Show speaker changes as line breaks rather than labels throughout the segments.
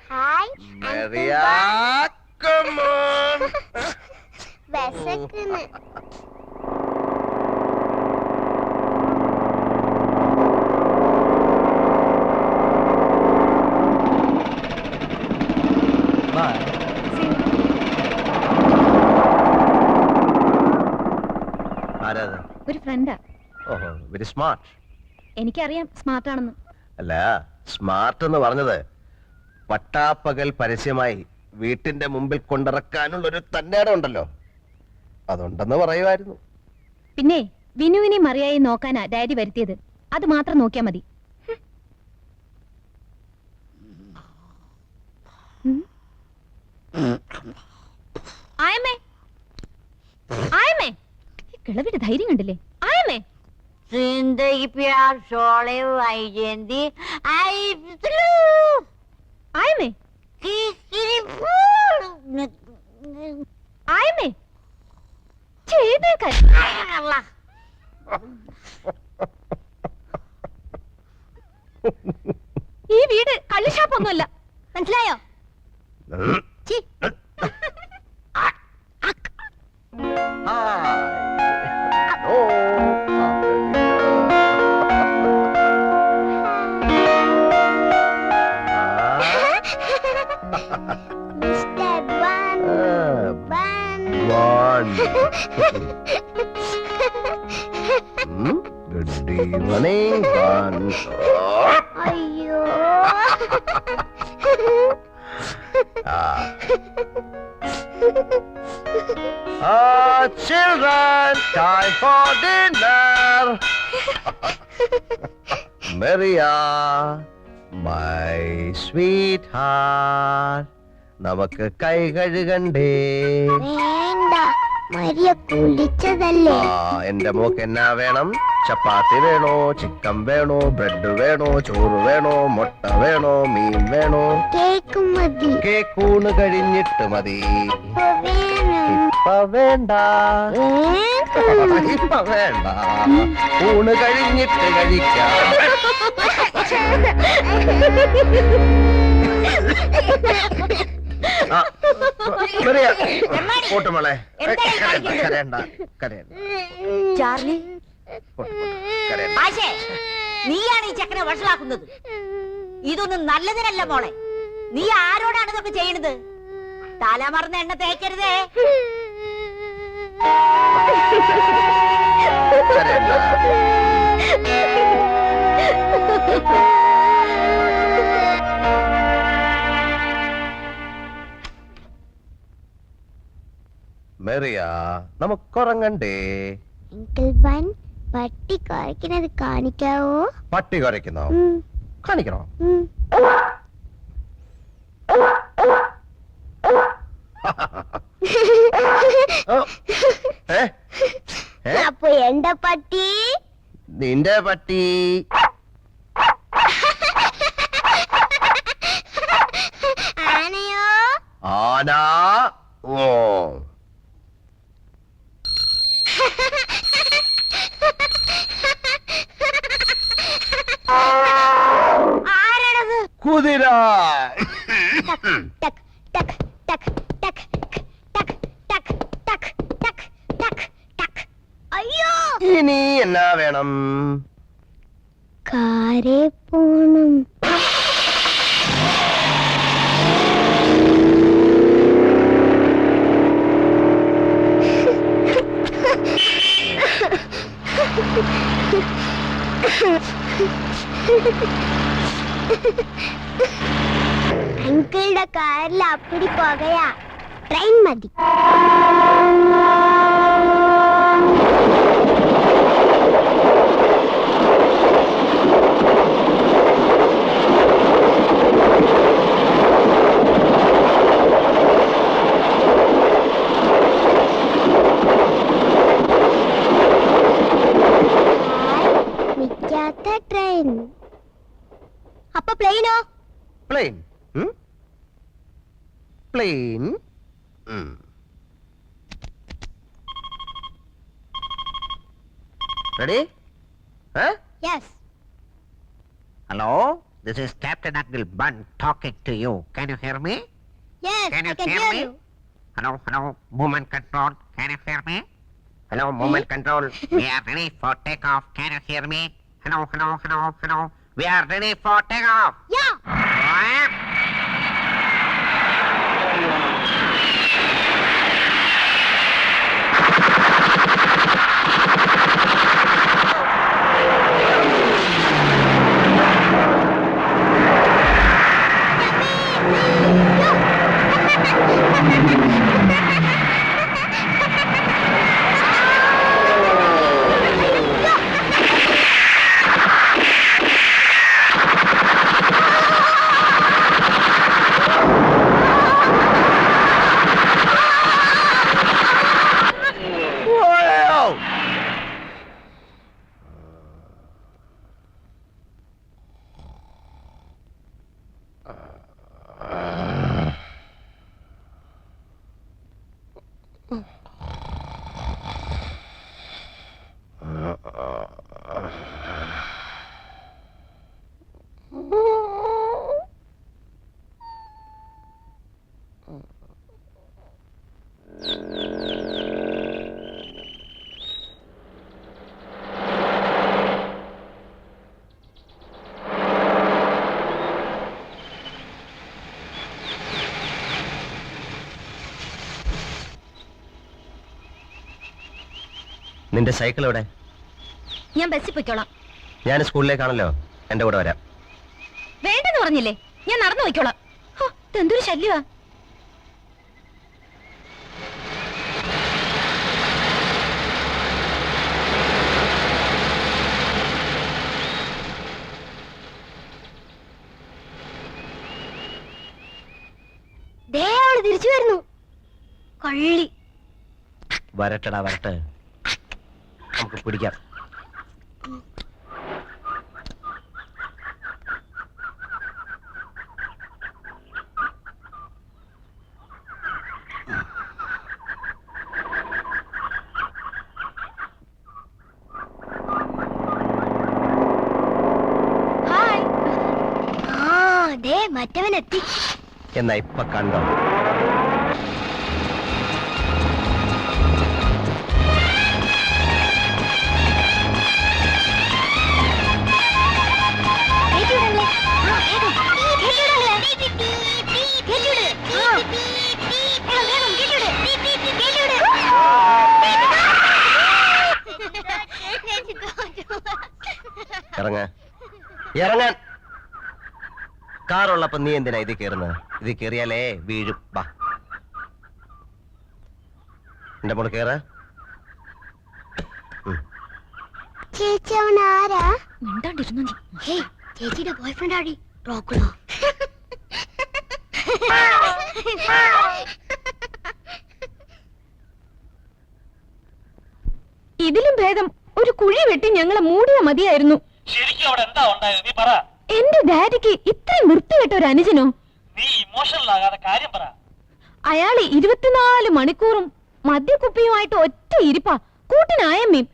Hi
Maria, come on.
വിശക്കുന്നു.
ഒരു ഫ്രണ്ടാ.
ഓഹോ, വെരി സ്മാർട്ട്.
എനിക്കറിയാം സ്മാർട്ട് ആണെന്ന്.
അല്ല, സ്മാർട്ട് എന്ന് പറഞ്ഞത് പട്ടാപ്പകൽ പരസ്യമായി വീട്ടിന്റെ മുമ്പിൽ കൊണ്ടിറക്കാനുള്ളൊരു തന്നേടം ഉണ്ടല്ലോ, അതുണ്ടെന്ന് പറയുമായിരുന്നു.
പിന്നെ വിനുവിനെ മറിയായി നോക്കാനാ ഡാഡി വരുത്തിയത്. അത് മാത്രം നോക്കിയാ മതി. ആയമേ, ആയമേ, കിളവിയുടെ ധൈര്യം കണ്ടില്ലേ? ആയമേ,
जिंदगी प्यार शोले वैजयंती आई
ആയമേ, ആയമേ, ചെയ്തേക്കാൻ. ഈ വീട് കള്ളിഷാപ്പൊന്നുമല്ല, മനസ്സിലായോ?
Good evening,
അയ്യോ.
Children, time for dinner. Maria, my sweetheart, നമുക്ക് കൈ കഴുകണ്ടേ?
വേണ്ട, മരിയ കുളിച്ചതല്ലേ.
എന്റെ മോക്ക് എന്നാ വേണം? ചപ്പാത്തി വേണോ, ചിക്കൻ വേണോ, ബ്രെഡ് വേണോ, ചോറ് വേണോ, മുട്ട വേണോ, മീൻ വേണോ?
കേക്ക് മതി.
കേക്കൂണ് കഴിഞ്ഞിട്ട് മതി.
ഇപ്പൊ
ഇപ്പ
വേണം.
വേണ്ട, ഇപ്പ വേണ്ട, ഊണ് കഴിഞ്ഞിട്ട് കഴിക്കാം. പോട്ടുമോളെ, കരയണ്ട, കരയണ്ട.
ചാർലി,
കരയണ്ട.
ആശേ, നീയാണ് ഈ ചക്കനെ വഷളാക്കുന്നത്. ഇതൊന്നും നല്ലതിനല്ല മോളെ. നീ ആരോടാണ് ഇതൊക്കെ ചെയ്യണത്? തലമറന്ന എണ്ണ തേക്കരുതേ.
കരയണ്ട. മെറിയ, നമുക്കുറങ്ങണ്ടേ?
അങ്കിൾ ബൻ, പട്ടി കുറയ്ക്കുന്നത് കാണിക്കാവോ?
പട്ടി കുറയ്ക്കുന്നോ? കാണിക്കണോ?
അപ്പൊ എന്റെ പട്ടി?
നിന്റെ പട്ടി.
ആനയോ?
ആന. ഓ,
ആരാണത്?
കുതിര.
ടക് ടക് ടക് ടക് ടക് ടക് ടക് ടക് ടക് ടക്. അയ്യോ,
ഇനി എന്നാ വേണം?
കാരേ പോണം. അങ്കിളുടെ കാറിൽ അപ്പടി പോകയാ. ട്രെയിൻ മതി. നിൽക്കാത്ത ട്രെയിൻ. അപ്പൊ പ്ലെയിനോ?
Plane. Plane. Ready?
Yes.
Hello,
this is Captain Uncle Bun talking to you. Can you hear me?
Yes,
Can you
I can
hear
hear
me?
you.
Hello, movement control. Can you hear me? Hello, movement control. We are ready for takeoff. Can you hear me? Hello. We are ready for takeoff.
Yeah.
നിന്റെ cycle എവിടെ?
ഞാൻ ബസ്സിൽ പൊയ്ക്കോളാം.
ഞാൻ സ്കൂളിലേക്കാണല്ലോ, എന്റെ കൂടെ വരാം.
വേണ്ടെന്ന് പറഞ്ഞില്ലേ, ഞാൻ നടന്നു പൊയ്ക്കോളാം. എന്തൊരു ശല്യമാ.
ദേ അവള് തിരിച്ചു വരുന്നു. കള്ളി.
വരട്ടെടാ വരട്ടെ, നമുക്ക് പിടിക്കാം.
ഹായ്.
ദേ മറ്റവനെത്തി.
എന്നാ ഇപ്പൊ കണ്ടോ? ഇറങ്ങാൻ. കാറുള്ളപ്പോ നീ എന്തിനാ ഇത് കേറുന്നത്? ഇത് കേറിയാലേ വീഴും. വാ എന്റെ മോള് കേറ.
ചേച്ചി അവൻ ആരാ?
മിണ്ടാണ്ടിരുന്നു നീ.
ഹേയ്, ചേച്ചിയുടെ ബോയ്ഫ്രണ്ട് ആടി റോക്കുളോ.
ഇതിലും ഭേദം ഒരു കുഴി വെട്ടി ഞങ്ങളെ മൂടിയാ മതിയായിരുന്നു.
ശരിക്കും അവിടെ എന്താ ഉണ്ടായത്? നീ പറ.
എന്റെ ഡാഡിക്ക് ഇത്രയും വൃത്തികെട്ട ഒരു അനുജനോ?
നീ ഇമോഷണൽ ആകാതെ കാര്യം പറ.
അയാള് 24 മണിക്കൂറും മദ്യക്കുപ്പിയുമായിട്ട് ഒറ്റ ഇരിപ്പാ. കൂട്ടിനായമ്മയും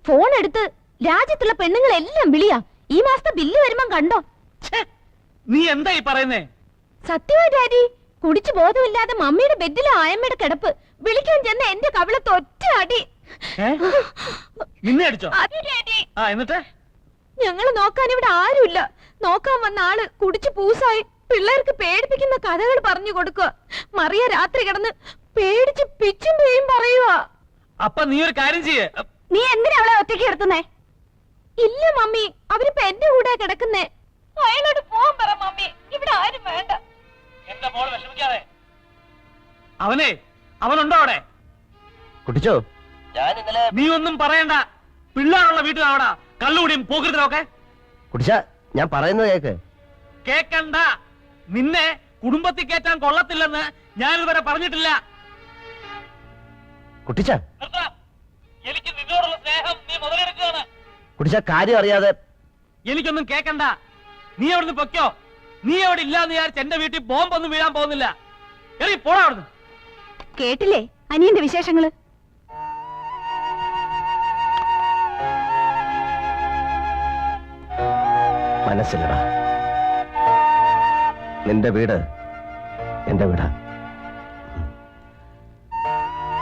ഫോൺ എടുത്ത് രാജ്യത്തുള്ള പെണ്ണുങ്ങളെല്ലാം വിളിയാ. ഈ മാസത്തെ ബില്ല് വരുമ്പം കണ്ടോ?
നീ എന്താ ഈ പറയുന്നേ?
സത്യമായി ഡാഡി, കുടിച്ചു ബോധമില്ലാതെ മമ്മിയുടെ ബെഡിലെ ആയമ്മയുടെ കിടപ്പ് വിളിക്കാൻ ചെന്ന എന്റെ കവിളത്ത് ഒറ്റ അടി.
നിന്നെ അടിച്ചോ?
അതെ ഡാഡി.
എന്നിട്ട്
ഞങ്ങള് നോക്കാൻ ഇവിടെ ആരുമില്ല. നോക്കാൻ വന്ന ആള് കുടിച്ചു പൂസായി പിള്ളേർക്ക് പേടിപ്പിക്കുന്ന കഥകൾ പറഞ്ഞു കൊടുക്കുക. മറിയ രാത്രി കിടന്ന് പേടിച്ച് പിച്ചും പേയും പറയുക.
അപ്പൊ നീ ഒരു കാര്യം ചെയ്യേ.
നീ എന്തിനാ അവളെ ഒറ്റയ്ക്ക് കിടത്തുന്നേ? ഇല്ല മമ്മി, അവരിപ്പോ എന്റെ കൂടെ കിടക്കുന്നേ. അയാളോട് പോകാൻ പറ മമ്മി, ഇവിടെ ആരും വേണ്ട.
എന്റെ മോള് വിഷമിക്കാതെ. അവനുണ്ടോ അവിടെ?
കുട്ടിച്ചോ?
നീ ഒന്നും പറയണ്ട. പിള്ളേരുള്ള വീട്ടിലാവടാ കള്ളുകൂടിയും പോകരുതലൊക്കെ.
കുട്ടിച്ച, ഞാൻ പറയുന്നത് കേക്ക്.
കേക്കണ്ട. നിന്നെ കുടുംബത്തിൽ കയറ്റാൻ കൊള്ളത്തില്ലെന്ന് ഞാനിതുവരെ പറഞ്ഞിട്ടില്ല.
കുട്ടിച്ച,
എനിക്ക് നിന്നോടുള്ള സ്നേഹം നീ മുതലെടുക്കുകയാണ്.
കുട്ടിച്ച, കാര്യം അറിയാതെ.
എനിക്കൊന്നും കേക്കണ്ട. നീ അവിടുന്ന് പൊയ്ക്കോ. നീ അവിടെ ഇല്ലാന്ന് വിചാരിച്ച് എന്റെ വീട്ടിൽ ബോംബൊന്നും വീഴാൻ പോകുന്നില്ല. എറി പോടാ അവിടുന്ന്.
കേട്ടില്ലേ അനിയന്റെ വിശേഷങ്ങള്?
മനസ്സിലടാ, നിന്റെ വീട് എന്റെ വീടാ.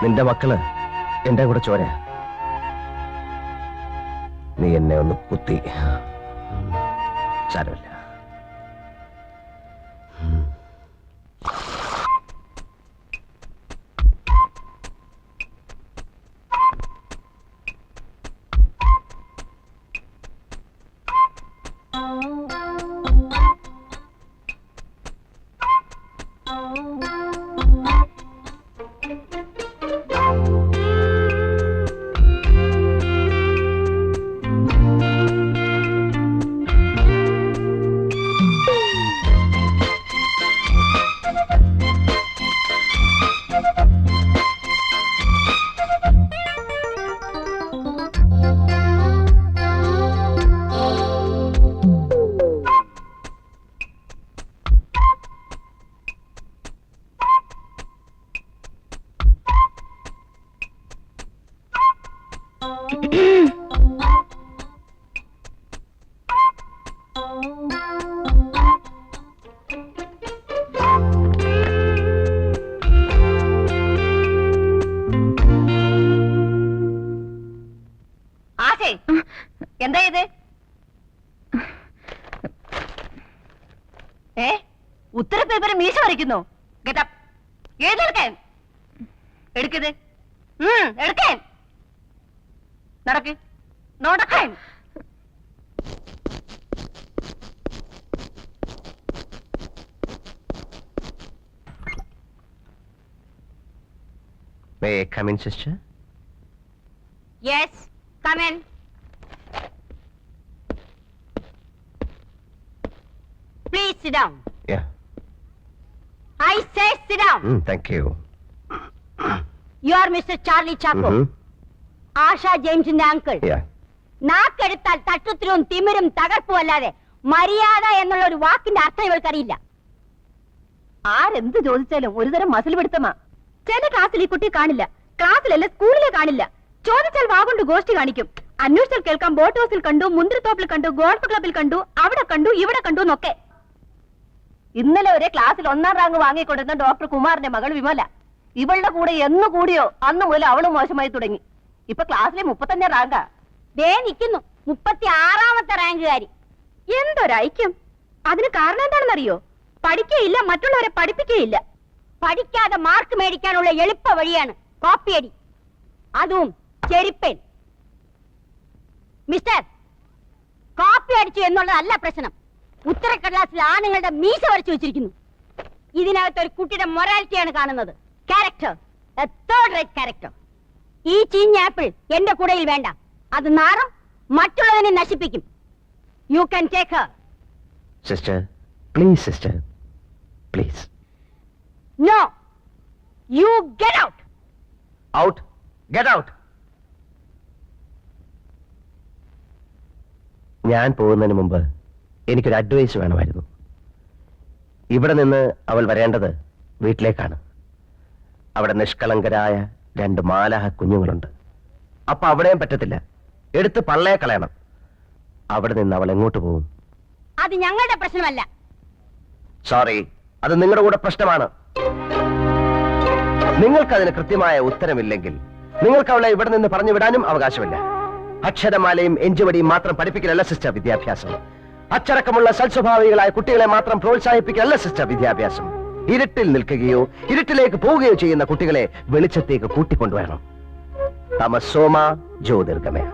നിന്റെ മക്കള് എന്റെ കൂടെ ചോര. നീ എന്നെ ഒന്ന് കുത്തി, സാരമില്ല.
എന്താ ഇത്? ഉത്തര പേപ്പർ മീശ വരയ്ക്കുന്നു. ഏതെടുക്കാൻ എടുക്കത് എടുക്കാൻ നടക്ക് നോടക്കാൻ.
May I come in, sister?
Yes, come in. Please sit down.
Yeah.
I say sit down.
Thank you.
You are Mr. Charlie Chaco. Asha ജെയിംസിന്റെ അങ്കിൾ.
Yeah.
നാക്കെടുത്താൽ തട്ടുത്തിരും തിമിരും തകർപ്പും അല്ലാതെ മര്യാദ എന്നുള്ള ഒരു വാക്കിന്റെ അർത്ഥം ഇവർക്കറിയില്ല. ആരെന്ത് ചോദിച്ചാലും ഒരുതരം മസിൽ പിടുത്തമാ. ചില ക്ലാസ്സിൽ ഈ കുട്ടി കാണില്ല, ക്ലാസ്സിലല്ല സ്കൂളിലെ കാണില്ല. ചോദിച്ചാൽ വാഗൊണ്ട് ഗോഷ്ടി കാണിക്കും. അന്വേഷിച്ചാൽ കേൾക്കാം ബോട്ട് ഹൗസിൽ കണ്ടു, മുന്തിരിത്തോപ്പിൽ കണ്ടു, ഗോൾഫ് ക്ലബിൽ കണ്ടു, അവിടെ കണ്ടു, ഇവിടെ കണ്ടു എന്നൊക്കെ. ഇന്നലെ ഒരേ ക്ലാസ്സിൽ 1ാം റാങ്ക് വാങ്ങിക്കൊണ്ടിരുന്ന ഡോക്ടർ കുമാറിന്റെ മകൾ വിമല. ഇവളുടെ കൂടെ എന്ന് കൂടിയോ അന്ന് മുതൽ അവള് മോശമായി തുടങ്ങി. ഇപ്പൊ ക്ലാസ്സിലെ 35 റാങ്കാ. ദേ നിൽക്കുന്നു 36ാമത്തെ റാങ്കുകാരി. എന്തൊരൈക്യം! അതിന് കാരണം എന്താണെന്നറിയോ? പഠിക്കുകയില്ല, മറ്റുള്ളവരെ പഠിപ്പിക്കുകയില്ല. പഠിക്കാതെ മാർക്ക് മേടിക്കാനുള്ള എളുപ്പ വഴിയാണ് കോപ്പിയടി, അതും ചെരിപ്പൻ. മിസ്റ്റർ, കോപ്പി അടിച്ചു എന്നുള്ളതല്ല പ്രശ്നം. ഉത്തരക്കടലാസിൽ ആണുങ്ങളുടെ മീശ വരച്ചു വെച്ചിരിക്കുന്നു. ഇതിനകത്ത് ഒരു കുട്ടിയുടെ മൊറാലിറ്റിയാണ് കാണുന്നത്. Character, third rate character. ഈ ചീഞ്ഞ ആപ്പിൾ എന്റെ കൂടയിൽ വേണ്ട. അത് നാറും, മറ്റുള്ളതിനെ നശിപ്പിക്കും. You can take her.
Sister, please, sister, please.
No, you get out.
Out. Get out. ഞാൻ പോകുന്നതിന് മുമ്പ് എനിക്കൊരു അഡ്വൈസ് വേണമായിരുന്നു. ഇവിടെ നിന്ന് അവൾ വരേണ്ടത് വീട്ടിലേക്കാണ്. അവിടെ നിഷ്കളങ്കരായ 2 മാലാഹ കുഞ്ഞുങ്ങളുണ്ട്. അപ്പൊ അവിടെയും പറ്റത്തില്ല, എടുത്ത് പള്ളയെ കളയണം. അവിടെ നിന്ന് അവൾ എങ്ങോട്ട് പോകും?
അത് ഞങ്ങളുടെ പ്രശ്നമല്ല.
സോറി, അത് നിങ്ങളുടെ കൂടെ പ്രശ്നമാണ്. നിങ്ങൾക്കതിന് കൃത്യമായ ഉത്തരമില്ലെങ്കിൽ നിങ്ങൾക്ക് അവളെ ഇവിടെ നിന്ന് പറഞ്ഞു വിടാനും അവകാശമില്ല. അക്ഷരമാലയും എഞ്ചുവടിയും മാത്രം പഠിപ്പിക്കലല്ല സിസ്റ്റർ വിദ്യാഭ്യാസം. അച്ചടക്കമുള്ള സൽസ്വഭാവികളായ കുട്ടികളെ മാത്രം പ്രോത്സാഹിപ്പിക്കലല്ല സിസ്റ്റർ വിദ്യാഭ്യാസം. ഇരുട്ടിൽ നിൽക്കുകയോ ഇരുട്ടിലേക്ക് പോവുകയോ ചെയ്യുന്ന കുട്ടികളെ വെളിച്ചത്തേക്ക് കൂട്ടിക്കൊണ്ടുവരണം. തമസോമ ജ്യോതിർഗമയ.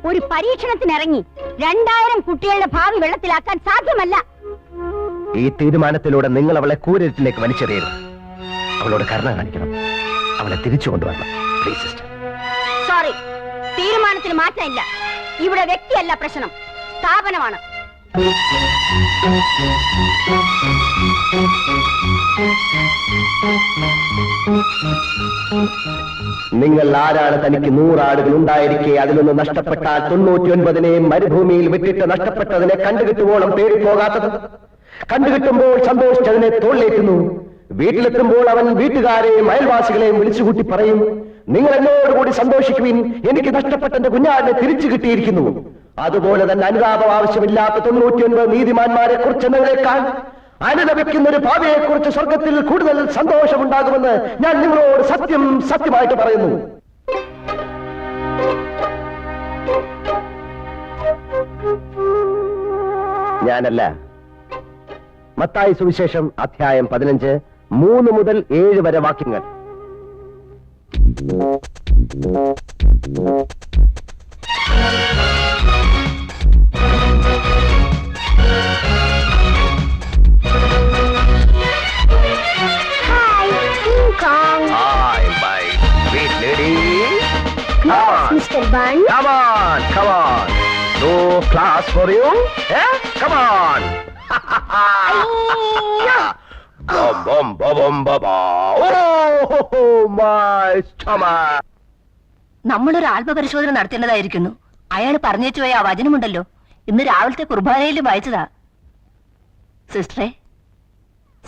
ഒരു പരീക്ഷണത്തിനിറങ്ങി 2000 കുട്ടികളുടെ ഭാവി വെള്ളത്തിലാക്കാൻ സാധ്യമല്ല.
ഈ തീരുമാനത്തിലൂടെ നിങ്ങൾ അവളെ കൂരിരുട്ടിലേക്ക് വലിച്ചെറിയരുത്. അവളോട് കരുണ കാണിക്കണം. അവളെ തിരിച്ചു കൊണ്ടുവരണം. Please sister.
സോറി, തീരുമാനത്തിന് മാറ്റമില്ല. ഇവിടെ വ്യക്തിയല്ല പ്രശ്നം, സ്ഥാപനമാണ്.
നിങ്ങൾ ആരാണ്? തനിക്ക് 100 ആടുകൾ ഉണ്ടായിരിക്കെ അതിലൊന്ന് നഷ്ടപ്പെട്ടാൽ 99 മരുഭൂമിയിൽ വിട്ടിട്ട് നഷ്ടപ്പെട്ടതിനെ കണ്ടുകിട്ടുവോളം തേടിപ്പോകാത്തത്? കണ്ടുകിട്ടുമ്പോൾ സന്തോഷിച്ചതിനെ തോളിലേറ്റുന്നു. വീട്ടിലെത്തുമ്പോൾ അവൻ വീട്ടുകാരെയും അയൽവാസികളെയും വിളിച്ചുകൂട്ടി പറയും, നിങ്ങൾ എന്നോടുകൂടി സന്തോഷിക്കുവിൻ, എനിക്ക് നഷ്ടപ്പെട്ട എന്റെ കുഞ്ഞാടിനെ തിരിച്ചു കിട്ടിയിരിക്കുന്നു. അതുപോലെ തന്നെ അനുതാപം ആവശ്യമില്ലാത്ത 99 നീതിമാന്മാരെ കുറിച്ചെന്നതിനേക്കാൾ അനുലപിക്കുന്ന ഒരു ഭാവിയെ കുറിച്ച് സ്വർഗത്തിൽ കൂടുതൽ സന്തോഷമുണ്ടാകുമെന്ന് ഞാൻ നിങ്ങളോട് സത്യമായിട്ട് പറയുന്നു. ഞാനല്ല, മത്തായി സുവിശേഷം അധ്യായം 15 3 മുതൽ 7 വരെ വാക്യങ്ങൾ.
Hi king Kong.
Hi, my sweet lady. Come
Yes,
on.
Mr. Bun.
Come on, come on. No class for you? Eh? Come on. Bum, bum, bum, bum, bum, bum. Oh, my stomach.
നമ്മളൊരു ആത്മപരിശോധന നടത്തേണ്ടതായിരിക്കുന്നു. അയാൾ പറഞ്ഞേച്ചു പോയ ആ വചനമുണ്ടല്ലോ, ഇന്ന് രാവിലത്തെ കുർബാനയിലും വായിച്ചതാ. സിസ്റ്ററെ,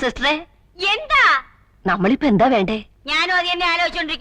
സിസ്റ്ററെ,
എന്താ?
നമ്മളിപ്പോ എന്താ വേണ്ടേ?
ഞാനും അത് തന്നെ ആലോചിച്ചോണ്ടിരിക്കും.